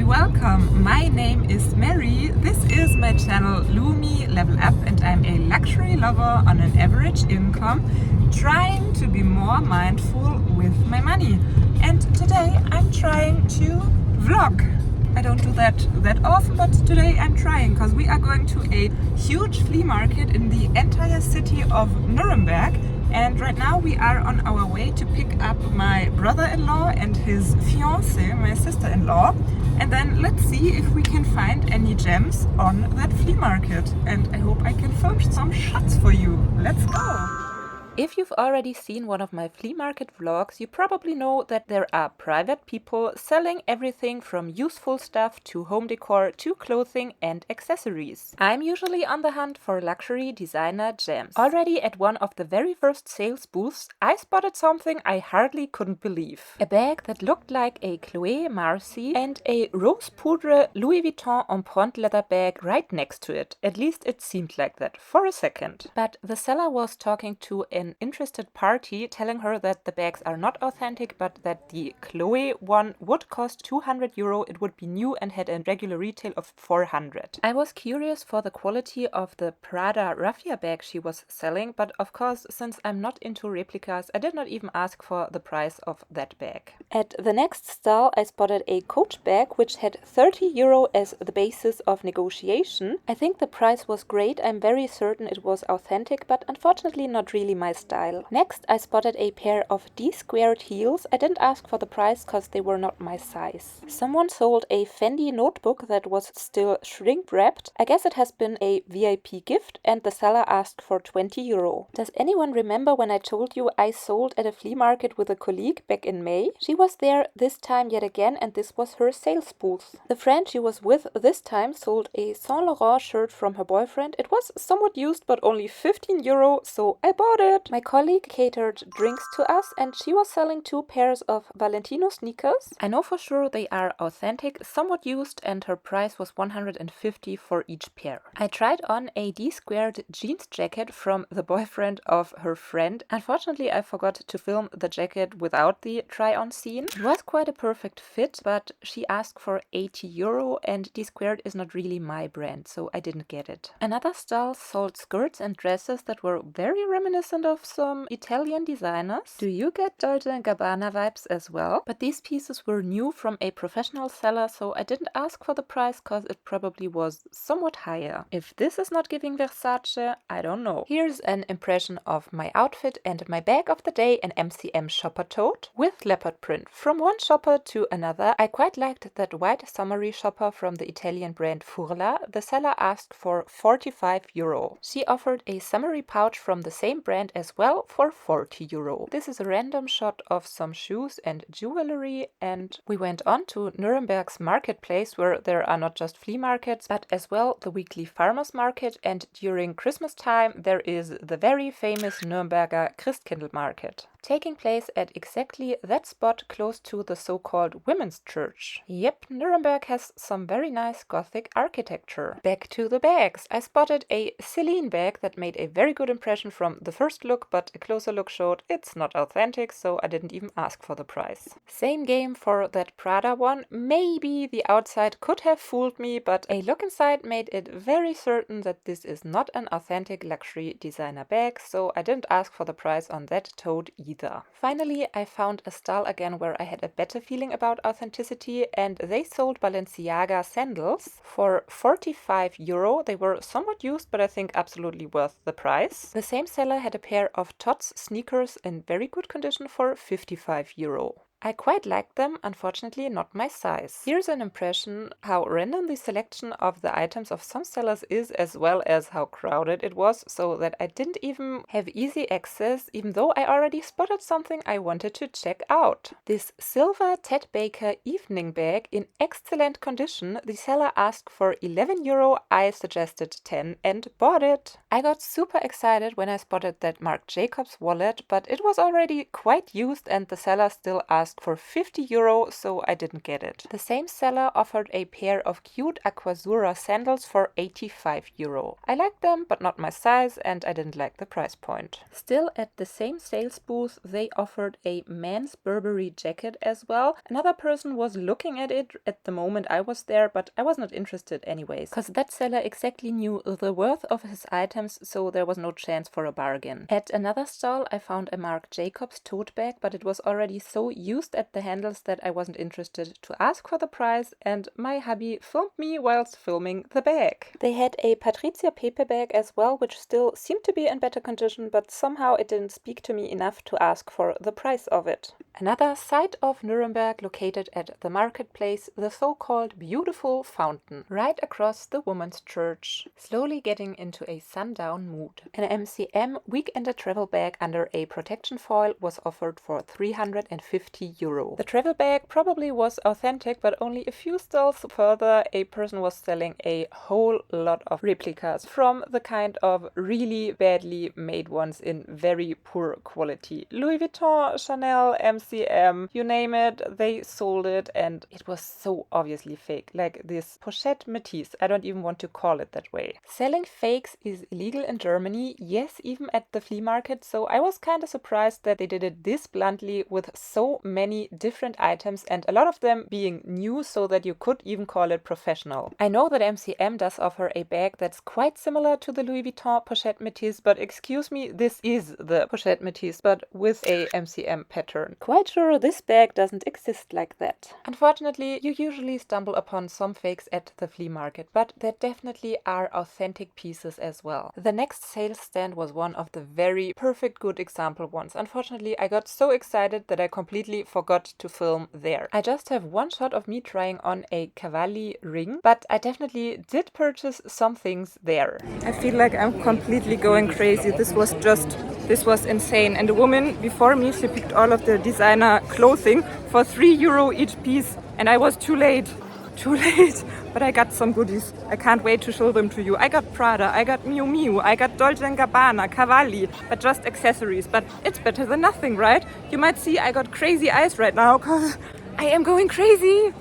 very welcome. My name is Mary. This is my channel Lumi Level Up and I'm a luxury lover on an average income trying to be more mindful with my money. And today I'm trying to vlog. I don't do that often, but today I'm trying because we are going to a huge flea market in the entire city of Nuremberg. And right now we are on our way to pick up my brother-in-law and his fiancée, my sister-in-law. And then let's see if we can find any gems on that flea market. And I hope I can film some shots for you. Let's go! If you've already seen one of my flea market vlogs, you probably know that there are private people selling everything from useful stuff to home decor to clothing and accessories. I'm usually on the hunt for luxury designer gems. Already at one of the very first sales booths, I spotted something I hardly couldn't believe. A bag that looked like a Chloé Marcy and a rose poudre Louis Vuitton empreinte leather bag right next to it. At least it seemed like that for a second. But the seller was talking to an interested party, telling her that the bags are not authentic, but that the Chloé one would cost 200 euro. It would be new and had a regular retail of 400. I was curious for the quality of the Prada raffia bag she was selling, but of course, since I'm not into replicas, I did not even ask for the price of that bag. At the next stall, I spotted a Coach bag which had 30 euro as the basis of negotiation. I think the price was great. I'm very certain it was authentic, but unfortunately not really my style. Next, I spotted a pair of D-squared heels. I didn't ask for the price because they were not my size. Someone sold a Fendi notebook that was still shrink wrapped. I guess it has been a VIP gift and the seller asked for 20 euro. Does anyone remember when I told you I sold at a flea market with a colleague back in May? She was there this time yet again and this was her sales booth. The friend she was with this time sold a Saint Laurent shirt from her boyfriend. It was somewhat used but only 15 euro, so I bought it. My colleague catered drinks to us and she was selling 2 pairs of Valentino sneakers. I know for sure they are authentic, somewhat used, and her price was 150 for each pair. I tried on a D-squared jeans jacket from the boyfriend of her friend. Unfortunately, I forgot to film the jacket without the try-on scene. It was quite a perfect fit, but she asked for 80 euro and D-squared is not really my brand, so I didn't get it. Another stall sold skirts and dresses that were very reminiscent of some Italian designers. Do you get Dolce & Gabbana vibes as well? But these pieces were new from a professional seller, so I didn't ask for the price because it probably was somewhat higher. If this is not giving Versace, I don't know. Here's an impression of my outfit and my bag of the day, an MCM shopper tote with leopard print. From one shopper to another, I quite liked that white summery shopper from the Italian brand Furla. The seller asked for 45 euro. She offered a summery pouch from the same brand as well for 40 euro. This is a random shot of some shoes and jewelry, and we went on to Nuremberg's marketplace where there are not just flea markets but as well the weekly farmers market, and during Christmas time there is the very famous Nürnberger Christkindl market, taking place at exactly that spot close to the so-called women's church. Yep, Nuremberg has some very nice Gothic architecture. Back to the bags. I spotted a Celine bag that made a very good impression from the first look, but a closer look showed it's not authentic, so I didn't even ask for the price. Same game for that Prada one. Maybe the outside could have fooled me, but a look inside made it very certain that this is not an authentic luxury designer bag, so I didn't ask for the price on that tote either. Finally, I found a stall again where I had a better feeling about authenticity, and they sold Balenciaga sandals for 45 euro. They were somewhat used, but I think absolutely worth the price. The same seller had a pair of Tots sneakers in very good condition for 55 euro. I quite liked them, unfortunately not my size. Here's an impression how random the selection of the items of some sellers is, as well as how crowded it was, so that I didn't even have easy access, even though I already spotted something I wanted to check out. This silver Ted Baker evening bag in excellent condition. The seller asked for 11 euro, I suggested 10 and bought it. I got super excited when I spotted that Marc Jacobs wallet, but it was already quite used and the seller still asked asked for 50 euro, so I didn't get it. The same seller offered a pair of cute Aquazzura sandals for 85 euro. I liked them, but not my size, and I didn't like the price point. Still at the same sales booth, they offered a man's Burberry jacket as well. Another person was looking at it at the moment I was there, but I was not interested anyways, because that seller exactly knew the worth of his items, so there was no chance for a bargain. At another stall, I found a Marc Jacobs tote bag, but it was already so used at the handles that I wasn't interested to ask for the price, and my hubby filmed me whilst filming the bag. They had a Patrizia paper bag as well, which still seemed to be in better condition, but somehow it didn't speak to me enough to ask for the price of it. Another site of Nuremberg located at the marketplace, the so-called beautiful fountain, right across the woman's church, slowly getting into a sundown mood. An MCM weekender travel bag under a protection foil was offered for 350 euro. The travel bag probably was authentic, but only a few stalls further a person was selling a whole lot of replicas from the kind of really badly made ones in very poor quality. Louis Vuitton, Chanel, MCM, you name it, they sold it, and it was so obviously fake. Like this pochette métisse, I don't even want to call it that way. Selling fakes is illegal in Germany, yes, even at the flea market, so I was kind of surprised that they did it this bluntly with so many different items and a lot of them being new, so that you could even call it professional. I know that MCM does offer a bag that's quite similar to the Louis Vuitton pochette métisse, but excuse me, this is the pochette métisse, but with a MCM pattern. Quite sure this bag doesn't exist like that. Unfortunately, you usually stumble upon some fakes at the flea market, but there definitely are authentic pieces as well. The next sales stand was one of the very perfect good example ones. Unfortunately, I got so excited that I completely forgot to film there. I just have one shot of me trying on a Cavalli ring, but I definitely did purchase some things there. I feel like I'm completely going crazy. This was insane. And the woman before me, she picked all of the designer clothing for 3 euro each piece, and I was too late. But I got some goodies. I can't wait to show them to you. I got Prada, I got Miu Miu, I got Dolce & Gabbana, Cavalli, but just accessories. But it's better than nothing, right? You might see I got crazy eyes right now because I am going crazy.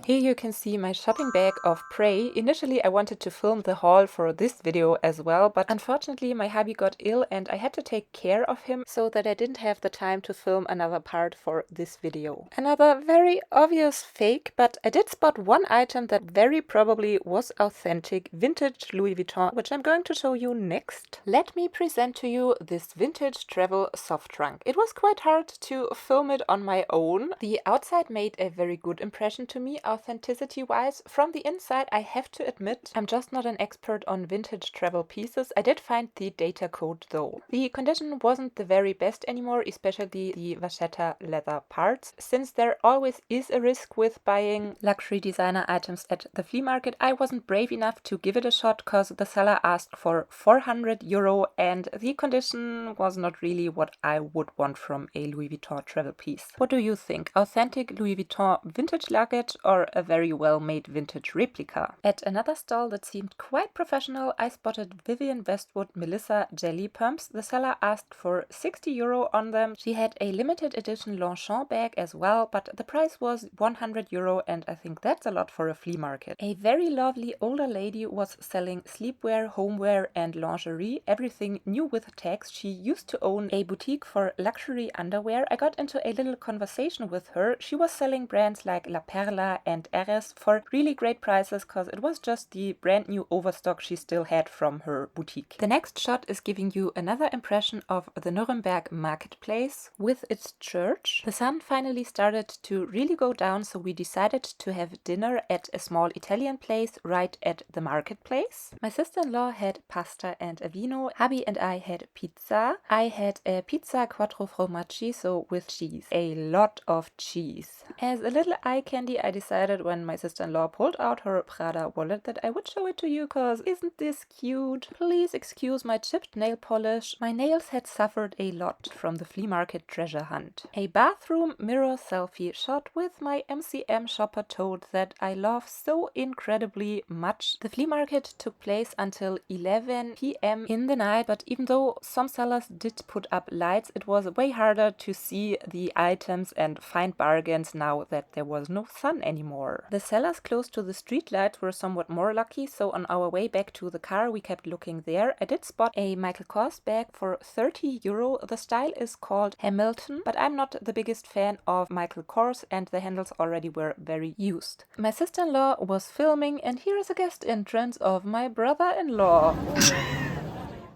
Here you can see my shopping bag of prey. Initially I wanted to film the haul for this video as well, but unfortunately my hubby got ill and I had to take care of him, so that I didn't have the time to film another part for this video. Another very obvious fake, but I did spot one item that very probably was authentic vintage Louis Vuitton, which I'm going to show you next. Let me present to you this vintage travel soft trunk. It was quite hard to film it on my own. The outside made a very good impression to me, authenticity wise. From the inside, I have to admit, I'm just not an expert on vintage travel pieces. I did find the data code though. The condition wasn't the very best anymore, especially the vachetta leather parts. Since there always is a risk with buying luxury designer items at the flea market, I wasn't brave enough to give it a shot because the seller asked for 400 euro and the condition was not really what I would want from a Louis Vuitton travel piece. What do you think? Authentic Louis Vuitton vintage luggage or a very well-made vintage replica? At another stall that seemed quite professional, I spotted Vivian Westwood Melissa jelly pumps. The seller asked for 60 euro on them. She had a limited edition Longchamp bag as well, but the price was 100 euro and I think that's a lot for a flea market. A very lovely older lady was selling sleepwear, homeware and lingerie, everything new with tags. She used to own a boutique for luxury underwear. I got into a little conversation with her. She was selling brands like La Perla and Eres for really great prices because it was just the brand new overstock she still had from her boutique. The next shot is giving you another impression of the Nuremberg marketplace with its church. The sun finally started to really go down, so we decided to have dinner at a small Italian place right at the marketplace. My sister-in-law had pasta and a vino. Hubby and I had pizza. I had a pizza quattro formaggi, so with cheese. A lot of cheese. As a little eye candy, I decided decided when my sister-in-law pulled out her Prada wallet that I would show it to you, cause isn't this cute? Please excuse my chipped nail polish. My nails had suffered a lot from the flea market treasure hunt. A bathroom mirror selfie shot with my MCM shopper toad that I love so incredibly much. The flea market took place until 11 p.m. in the night, but even though some sellers did put up lights, it was way harder to see the items and find bargains now that there was no sun anymore. The sellers close to the street lights were somewhat more lucky, so on our way back to the car we kept looking there. I did spot a Michael Kors bag for 30 euro. The style is called Hamilton, but I'm not the biggest fan of Michael Kors and the handles already were very used. My sister-in-law was filming and here is a guest entrance of my brother-in-law.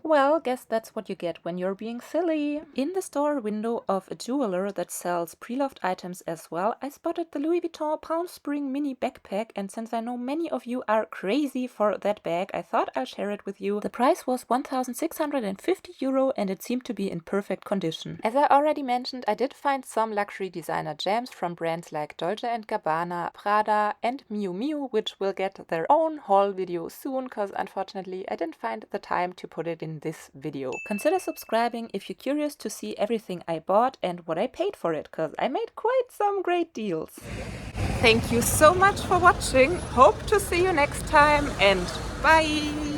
Well, guess that's what you get when you're being silly. In the store window of a jeweler that sells pre-loved items as well, I spotted the Louis Vuitton Palm Spring mini backpack, and since I know many of you are crazy for that bag, I thought I'll share it with you. The price was 1,650 euro and it seemed to be in perfect condition. As I already mentioned, I did find some luxury designer gems from brands like Dolce & Gabbana, Prada and Miu Miu, which will get their own haul video soon, cause unfortunately I didn't find the time to put it in this video. Consider subscribing if you're curious to see everything I bought and what I paid for it, cause I made quite some great deals. Thank you so much for watching. Hope to see you next time and bye!